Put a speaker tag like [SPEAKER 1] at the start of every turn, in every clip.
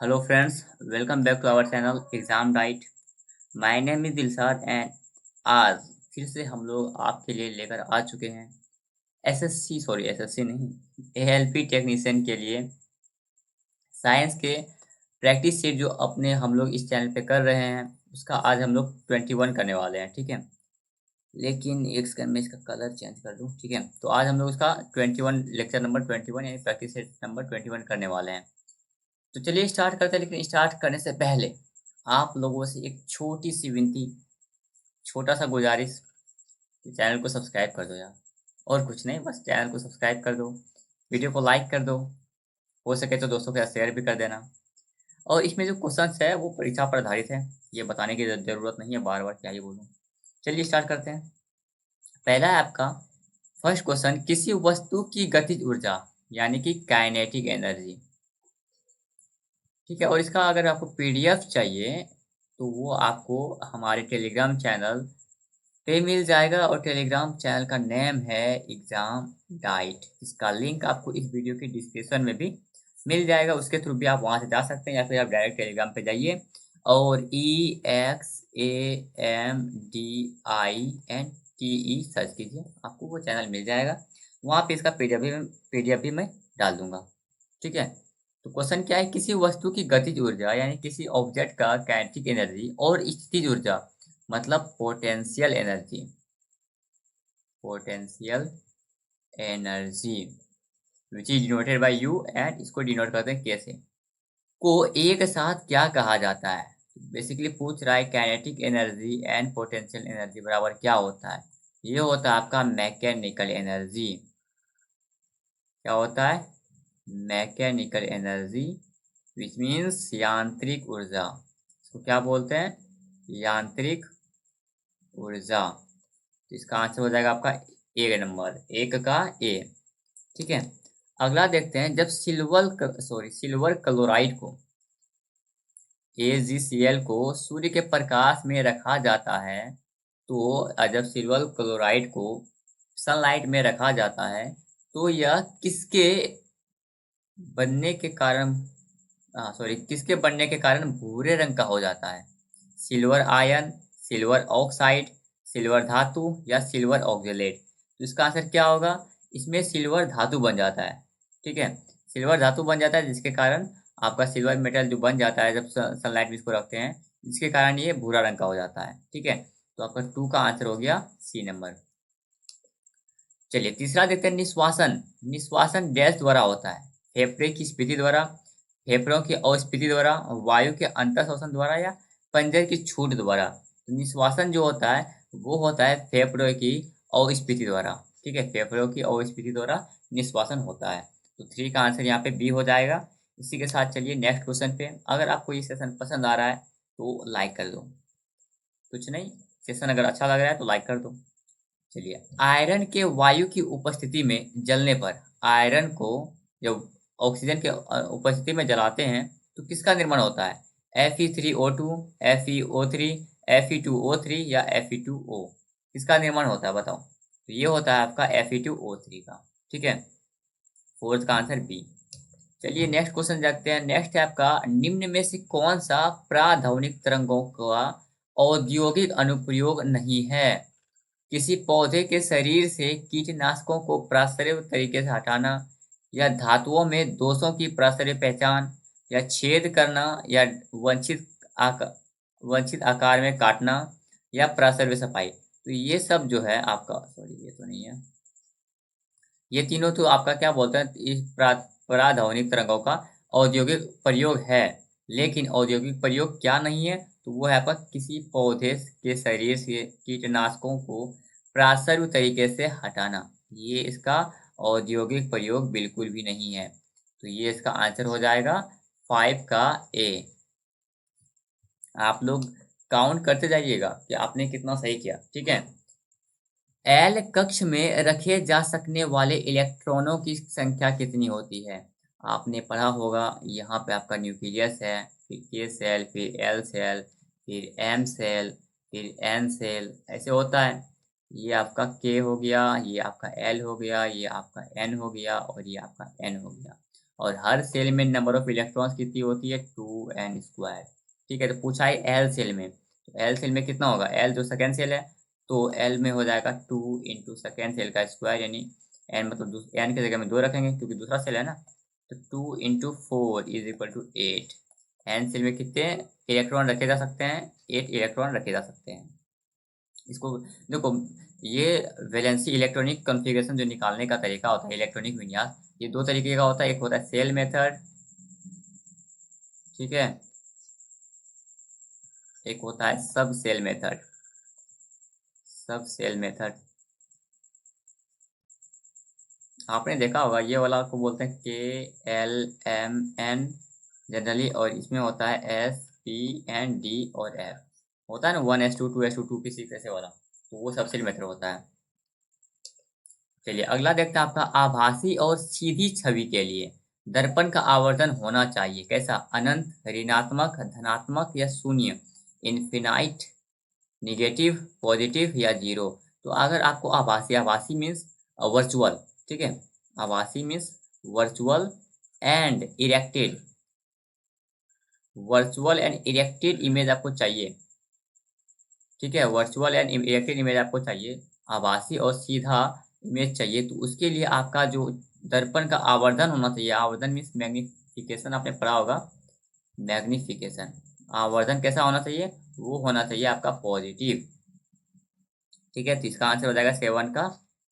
[SPEAKER 1] Hello friends, welcome back to our channel exam diet. My name is Dilshad and आज फिर से हम लोग आपके लिए लेकर आ चुके हैं एसएससी नहीं, एएलपी टेक्नीशियन के लिए साइंस के प्रैक्टिस सेट जो अपने हम लोग इस चैनल पे कर रहे हैं उसका आज हम लोग 21 करने वाले हैं। ठीक है, लेकिन एक सेकंड में इसका कलर चेंज कर दूं। ठीक है, तो आज हम लोग उसका 21 लेक्चर नंबर 21 यानी प्रैक्टिस सेट नंबर 21 करने वाले हैं। तो चलिए स्टार्ट करते हैं, लेकिन स्टार्ट करने से पहले आप लोगों से एक छोटी सी विनती, छोटा सा गुजारिश कि चैनल को सब्सक्राइब कर दो यार। और कुछ नहीं, बस चैनल को सब्सक्राइब कर दो, वीडियो को लाइक कर दो, हो सके तो दोस्तों के साथ शेयर भी कर देना। और इसमें जो क्वेश्चंस है वो परीक्षा पर आधारित है, ये बताने की जरूरत नहीं है, बार बार क्या ही बोलूँ। चलिए स्टार्ट करते हैं। पहला है आपका फर्स्ट क्वेश्चन, किसी वस्तु की गतिज ऊर्जा यानी कि काइनेटिक एनर्जी। ठीक है, और इसका अगर आपको पीडीएफ चाहिए तो वो आपको हमारे टेलीग्राम चैनल पे मिल जाएगा, और टेलीग्राम चैनल का नेम है एग्जाम डाइट। इसका लिंक आपको इस वीडियो की डिस्क्रिप्शन में भी मिल जाएगा, उसके थ्रू भी आप वहां से जा सकते हैं, या फिर आप डायरेक्ट टेलीग्राम पे जाइए और EXAMDINTE सर्च कीजिए, आपको वो चैनल मिल जाएगा। वहाँ पे इसका पीडीएफ भी मैं डाल दूंगा। ठीक है, तो क्वेश्चन क्या है, किसी वस्तु की गतिज ऊर्जा यानी किसी ऑब्जेक्ट का काइनेटिक एनर्जी और स्थितिज ऊर्जा मतलब potential energy which is denoted by you, and इसको डिनोट करते हैं कैसे, को एक साथ क्या कहा जाता है। बेसिकली पूछ रहा है kinetic energy and potential energy बराबर क्या होता है। ये होता है आपका मैकेनिकल एनर्जी। क्या होता है? मैकेनिकल एनर्जी विच मीन्स यांत्रिक ऊर्जा। इसको क्या बोलते हैं? यांत्रिक ऊर्जा। तो इसका आंसर हो जाएगा आपका ए नंबर, एक का ए। ठीक है, अगला देखते हैं, जब सिल्वर क्लोराइड को AgCl को सूर्य के प्रकाश में रखा जाता है, तो जब सिल्वर क्लोराइड को सनलाइट में रखा जाता है तो यह बनने के कारण किसके बनने के कारण भूरे रंग का हो जाता है? Silver ion, silver oxide, silver धातु या सिल्वर ऑक्जेलेट। तो इसका आंसर क्या होगा? इसमें सिल्वर धातु बन जाता है। ठीक है, सिल्वर धातु बन जाता है जिसके कारण आपका सिल्वर मेटल जो बन जाता है जब सनलाइट में इसको रखते हैं, जिसके कारण ये भूरा रंग का हो जाता है। ठीक है, तो आपका 2 का आंसर हो गया सी नंबर। चलिए तीसरा देखते हैं, निश्वासन। निश्वासन डैश द्वारा होता है? फेफड़े की स्फीति द्वारा, फेफड़ों की अस्फीति द्वारा, वायु के अंतर शोषण द्वारा या पंजर की छूट द्वारा। तो निश्वासन जो होता है वो होता है फेफड़ों की अस्फीति द्वारा। ठीक है, फेफड़ों की अस्फीति द्वारा निश्वासन होता है। तो 3 का आंसर यहाँ पे बी हो जाएगा। इसी के साथ चलिए नेक्स्ट क्वेश्चन पे। अगर आपको ये सेशन पसंद आ रहा है तो लाइक कर दो, कुछ नहीं, सेशन अगर अच्छा लग रहा है तो लाइक कर दो। चलिए, आयरन के वायु की उपस्थिति में जलने पर, आयरन को जब ऑक्सीजन के उपस्थिति में जलाते हैं तो किसका निर्माण होता है? Fe3O2, FeO3, Fe2O3 या Fe2O। किसका निर्माण होता है बताओ? तो ये होता है आपका Fe2O3 का। ठीक है, फोर्थ का आंसर बी। चलिए नेक्स्ट क्वेश्चन देखते हैं। नेक्स्ट है आपका, निम्न में से कौन सा प्राध्वनिक तरंगों का औद्योगिक अनुप्रयोग नहीं है? किसी पौधे के शरीर से कीटनाशकों को प्रसर्य तरीके से हटाना, या धातुओं में दोषों की प्रसर्य पहचान, या छेद करना, या वंचित वंचित आकार में काटना, या प्रसर्य सफाई। तो ये सब जो है आपका, सॉरी ये तो नहीं है, ये तीनों तो आपका क्या बोलते हैं, इस पराध्वनिक तरंगों का औद्योगिक प्रयोग है। लेकिन औद्योगिक प्रयोग क्या नहीं है? तो वो है आपका किसी पौधे के शरीर से कीटनाशकों को प्रासर्य तरीके से हटाना, ये इसका औद्योगिक प्रयोग बिल्कुल भी नहीं है। तो ये इसका आंसर हो जाएगा 5 का ए। आप लोग काउंट करते जाइएगा कि आपने कितना सही किया। ठीक है, एल कक्ष में रखे जा सकने वाले इलेक्ट्रॉनों की संख्या कितनी होती है? आपने पढ़ा होगा, यहाँ पे आपका न्यूक्लियस है, फिर के सेल, फिर एल सेल, फिर एम सेल, फिर एन सेल, ऐसे होता है। ये आपका के हो गया, ये आपका एल हो गया, ये आपका एन हो गया, और ये आपका एन हो गया। और हर सेल में नंबर ऑफ इलेक्ट्रॉन्स कितनी होती है? 2 एन स्क्वायर। ठीक है, तो पूछा है एल सेल में, तो एल सेल में कितना होगा, एल जो सेकेंड सेल है तो एल में हो जाएगा 2 इंटू सेकेंड सेल का स्क्वायर, यानी एन मतलब एन की जगह में 2 रखेंगे क्योंकि दूसरा सेल है ना, तो 2 into 4 is equal to 8। An cell में कितने इलेक्ट्रॉन रखे जा सकते हैं, 8 इलेक्ट्रॉन रखे जा सकते हैं। इसको देखो, ये वैलेंसी इलेक्ट्रॉनिक कॉन्फ़िगरेशन जो निकालने का तरीका होता है, इलेक्ट्रॉनिक विन्यास, ये दो तरीके का होता है। एक होता है सेल मेथड, ठीक है, एक होता है सब सेल मेथड। सब सेल मेथड आपने देखा होगा, ये वाला को बोलते हैं KLMN जनरली, और इसमें होता है SPND और F, होता है ना 1s2 2s2 2p6 ऐसे वाला, तो वो सब सेल मेथड होता है। चलिए अगला देखते हैं, आपका आभासी और सीधी छवि के लिए दर्पण का आवर्धन होना चाहिए कैसा, अनंत, ऋणात्मक, धनात्मक या शून्य, इन्फिनाइट, निगेटिव, पॉजिटिव या जीरो। तो अगर आपको आभासी, आभासी मीन्स वर्चुअल, ठीक है, आभासी means virtual and erected, virtual and erected image आपको चाहिए, ठीक है, वर्चुअल एंड इरेक्टेड इमेज आपको चाहिए, आभासी और सीधा इमेज चाहिए, तो उसके लिए आपका जो दर्पण का आवर्धन होना चाहिए, आवर्धन मीन्स मैग्निफिकेशन, आपने पढ़ा होगा मैग्निफिकेशन, आवर्धन कैसा होना चाहिए, वो होना चाहिए आपका पॉजिटिव, ठीक है, तो इसका आंसर हो जाएगा 7 का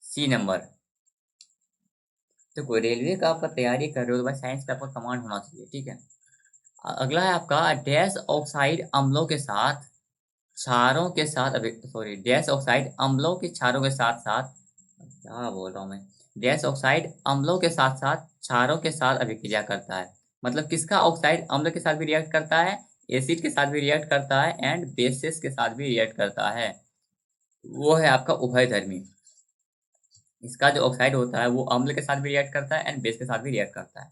[SPEAKER 1] सी नंबर। तो कोई रेलवे का आपका तैयारी कर रहे हो तो भाई साइंस का आपका कमांड होना चाहिए, ठीक है। अगला है आपका डैश ऑक्साइड अम्लों के साथ क्षारों के साथ, अभी सॉरी, डैश ऑक्साइड अम्लों के क्षारों के साथ साथ, क्या बोल रहा हूँ मैं, डैश ऑक्साइड अम्लों के साथ साथ क्षारों के साथ अभिक्रिया करता है, मतलब किसका ऑक्साइड अम्ल के साथ भी रिएक्ट करता है, एसिड के साथ भी रिएक्ट करता है एंड बेसिस के साथ भी रिएक्ट करता है, वो है आपका उभयधर्मी। इसका जो ऑक्साइड होता है वो अम्ल के साथ भी रिएक्ट करता है एंड बेस के साथ भी रिएक्ट करता है।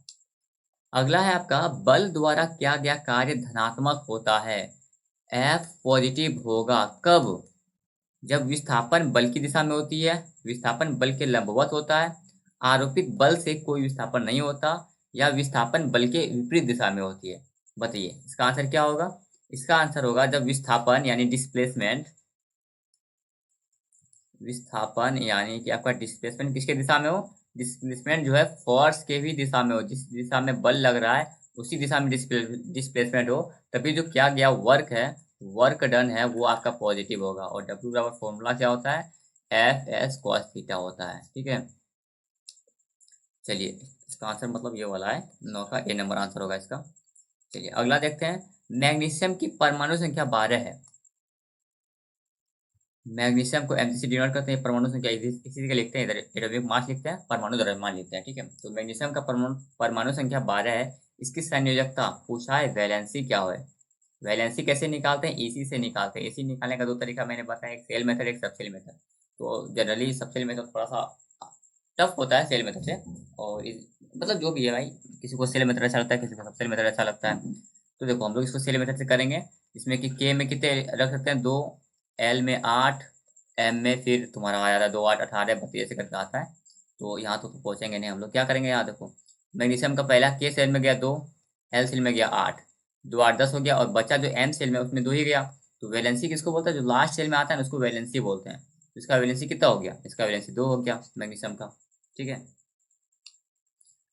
[SPEAKER 1] अगला है आपका बल द्वारा किया गया कार्य धनात्मक होता है, एफ पॉजिटिव होगा कब, जब विस्थापन बल की दिशा में होती है, विस्थापन बल के लंबवत होता है, आरोपित बल से कोई विस्थापन नहीं होता, या विस्थापन बल के विपरीत दिशा में होती है। बताइए इसका आंसर क्या होगा, इसका आंसर होगा जब विस्थापन यानी डिस्प्लेसमेंट, विस्थापन यानी कि आपका डिस्प्लेसमेंट किसके दिशा में हो, डिस्प्लेसमेंट जो है फोर्स के भी दिशा में हो, जिस दिशा में बल लग रहा है उसी दिशा में डिस्प्लेसमेंट हो, तभी जो किया गया वर्क है, वर्क डन है, वो आपका पॉजिटिव होगा। और डब्ल्यू बराबर फॉर्मूला क्या होता है, एफ एस कॉस थीटा होता है, ठीक है। चलिए इसका आंसर मतलब ये वाला है, 9 का ए नंबर आंसर होगा इसका। चलिए अगला देखते हैं, मैग्नीशियम की परमाणु संख्या 12 है, मैग्नीशियम को एमसी से डिनोट करते हैं, परमाणु संख्या इसी के लिखते हैं, इधर एटॉमिक मास लिखते हैं, परमाणु द्रव्यमान लिखते हैं, ठीक है। तो मैग्नीशियम का परमाणु संख्या 12 है, इसकी संयोजकता पूछा है, वैलेंसी क्या है, वैलेंसी कैसे निकालते हैं, इसी से निकालते हैं। इसी निकालने का दो तरीका मैंने बताया, एक सेल मेथड, एक सबसेल मेथड। तो जनरली सबसेल मेथड थोड़ा सा टफ होता है सेल मेथड से, और मतलब जो भी है भाई, किसी को सेल मेथड अच्छा लगता है, किसी को सबसेल मेथड अच्छा लगता है। तो देखो हम लोग इसको सेल मेथड से करेंगे, इसमें कि के में कितने रख सकते हैं, 2, एल में 8, एम में फिर तुम्हारा आ जाता है 2 8 18 32 ऐसे करके आता है। तो यहाँ तो पहुंचेंगे नहीं हम लोग, क्या करेंगे, यहाँ देखो मैग्नीशियम का पहला के सेल में गया 2, एल सेल में गया 8, 2 8 10 हो गया, और बचा जो एम सेल में उसमें 2 ही गया। तो वैलेंसी किसको बोलते हैं, जो लास्ट सेल में आता है ना उसको वैलेंसी बोलते हैं। तो इसका वैलेंसी कितना हो गया, इसका वैलेंसी 2 हो गया मैग्नीशियम का, ठीक है।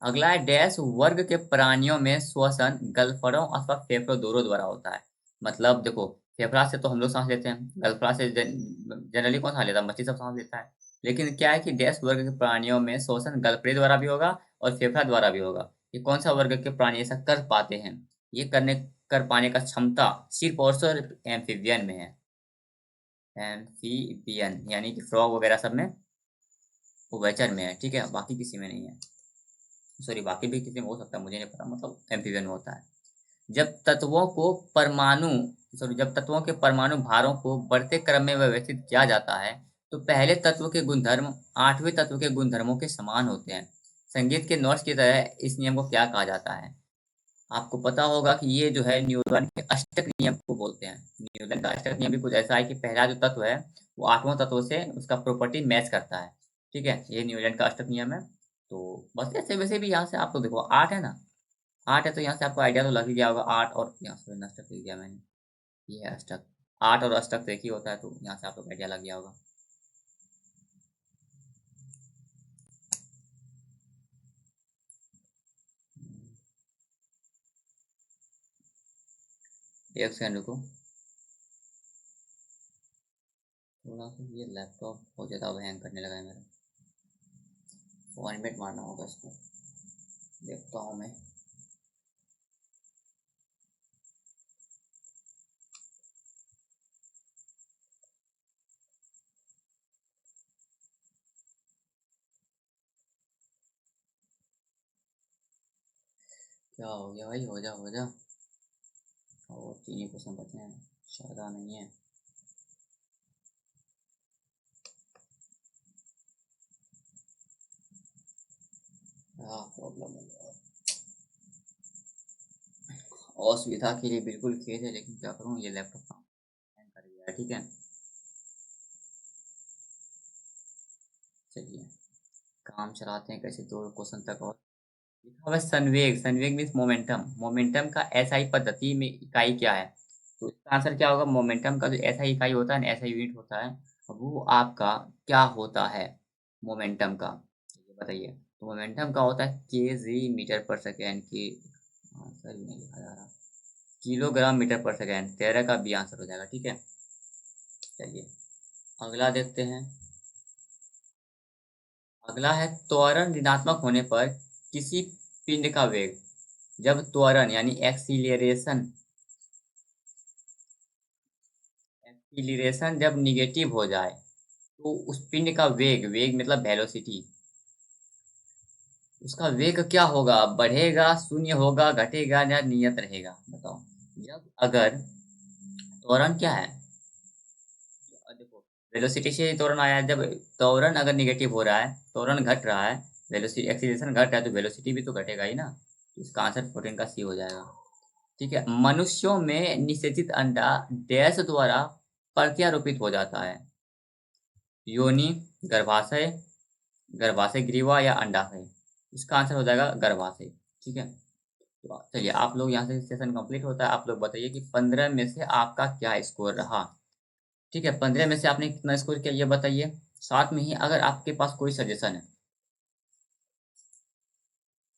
[SPEAKER 1] अगला है डैश वर्ग के प्राणियों में श्वसन गलफड़ों अथवा फेफड़ों दोनों द्वारा होता है। मतलब देखो, फेफड़ा से तो हम लोग सांस लेते हैं, गलफड़ा से जनरली कौन सांस लेता है, मछली सब सांस लेता है। लेकिन क्या है कि डैश वर्ग के प्राणियों में श्वसन गलफड़े द्वारा भी होगा और फेफड़ा द्वारा भी होगा। ये कौन सा वर्ग के प्राणी ऐसा कर पाते हैं, ये कर पाने का क्षमता सिर्फ और सिर्फ एम्फीबियन में है, एम्फीबियन यानी कि फ्रॉग वगैरह सब में, उभयचर में है, ठीक है, बाकी किसी में नहीं है। सॉरी बाकी भी किसी में हो सकता है, मुझे नहीं पता, मतलब एम्फीबियन में होता है। जब तत्वों को परमाणु सॉरी जब तत्वों के परमाणु भारों को बढ़ते क्रम में व्यवस्थित किया जाता है, तो पहले तत्व के गुणधर्म 8वें तत्व के गुणधर्मों के समान होते हैं। संगीत के नोट्स की तरह इस नियम को क्या कहा जाता है, आपको पता होगा कि ये जो है न्यूटन के अष्टक नियम को बोलते हैं। न्यूटन का अष्टक नियम भी कुछ ऐसा है कि पहला जो तत्व है वो 8वां तत्व से उसका प्रॉपर्टी मैच करता है, ठीक है, ये न्यूटन का अष्टक नियम है। तो बस ऐसे वैसे भी यहाँ से आप तो देखो 8 है ना, 8 है तो यहाँ से आपको आइडिया तो लग ही गया होगा। 8 और यहाँ से अष्टक लिख दिया मैंने, ये है अष्टक। 8 और अष्टक तो एक ही होता है, तो यहाँ से आपको आइडिया लग गया होगा। एक सेकंड रुको, थोड़ा सा ये लैपटॉप बहुत ज़्यादा हैंग करने लगा है मेरा। फॉर्मेट मारना होगा इसको, देखता हूँ मैं। क्या हो गया भाई, हो जा हो जा। और 3 ही क्वेश्चन बचे हैं, ज़्यादा नहीं है। क्या प्रॉब्लम है, असुविधा के लिए बिल्कुल खेद है, लेकिन क्या करूँ, ये लैपटॉप हैंग कर गया है। ठीक है, चलिए काम चलाते हैं कैसे, 2 क्वेश्चन तक और। लिखा हुआ है संवेग, संवेग मीन्स मोमेंटम। मोमेंटम का एसआई पद्धति में इकाई क्या है? तो इसका आंसर क्या होगा? मोमेंटम का जो एसआई इकाई होता है ना, एसआई यूनिट होता है, वो आपका क्या होता है मोमेंटम का, ये बताइए। तो मोमेंटम का होता है केजी मीटर पर सेकेंड की। आंसर भी नहीं लिखा जा रहा, किलोग्राम मीटर पर सेकेंड। 13 का बी आंसर हो जाएगा। ठीक है, चलिए अगला देखते हैं। अगला है त्वरण ऋणात्मक होने पर किसी पिंड का वेग, जब त्वरण यानी एक्सीलरेशन, एक्सीलरेशन जब निगेटिव हो जाए तो उस पिंड का वेग, वेग मतलब वेलोसिटी, उसका वेग क्या होगा? बढ़ेगा, शून्य होगा, घटेगा या नियत रहेगा? बताओ। जब अगर त्वरण क्या है, देखो वेलोसिटी से ही त्वरण आया है। जब त्वरण अगर निगेटिव हो रहा है, त्वरण घट रहा है, वेलोसिटी एक्सीलरेशन घट रहा है, तो वेलोसिटी भी तो घटेगा ही ना। तो इसका आंसर 14 का सी हो जाएगा। ठीक है, मनुष्यों में निषेचित अंडा डैश द्वारा प्रत्यारोपित हो जाता है? योनि, गर्भाशय, गर्भाशय ग्रीवा या अंडाशय? इसका आंसर हो जाएगा गर्भाशय। ठीक है, तो चलिए आप लोग यहाँ से सेशन कंप्लीट होता है। आप लोग बताइए कि 15 में से आपका क्या स्कोर रहा। ठीक है, 15 में से आपने कितना स्कोर किया ये बताइए। साथ में ही अगर आपके पास कोई सजेशन है,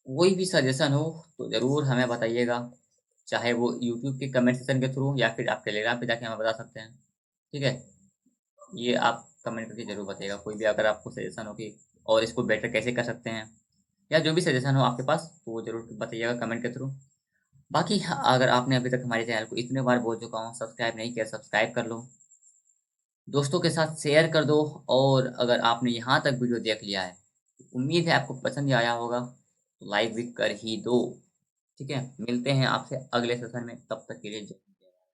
[SPEAKER 1] कोई भी सजेशन हो, तो ज़रूर हमें बताइएगा। चाहे वो यूट्यूब के कमेंट सेक्शन के थ्रू या फिर आप टेलीग्राम पे जाके हमें बता सकते हैं। ठीक है, ये आप कमेंट करके ज़रूर बताइएगा। कोई भी अगर आपको सजेशन हो कि और इसको बेटर कैसे कर सकते हैं, या जो भी सजेशन हो आपके पास, तो वो ज़रूर बताइएगा कमेंट के थ्रू। बाकी अगर आपने अभी तक हमारे चैनल को इतने बार बोल चुका हूँ सब्सक्राइब नहीं किया, सब्सक्राइब कर लो, दोस्तों के साथ शेयर कर दो। और अगर आपने यहाँ तक वीडियो देख लिया है, उम्मीद है आपको पसंद ही आया होगा, तो लाइक भी कर ही दो। ठीक है, मिलते हैं आपसे अगले सेशन में, तब तक के लिए जय।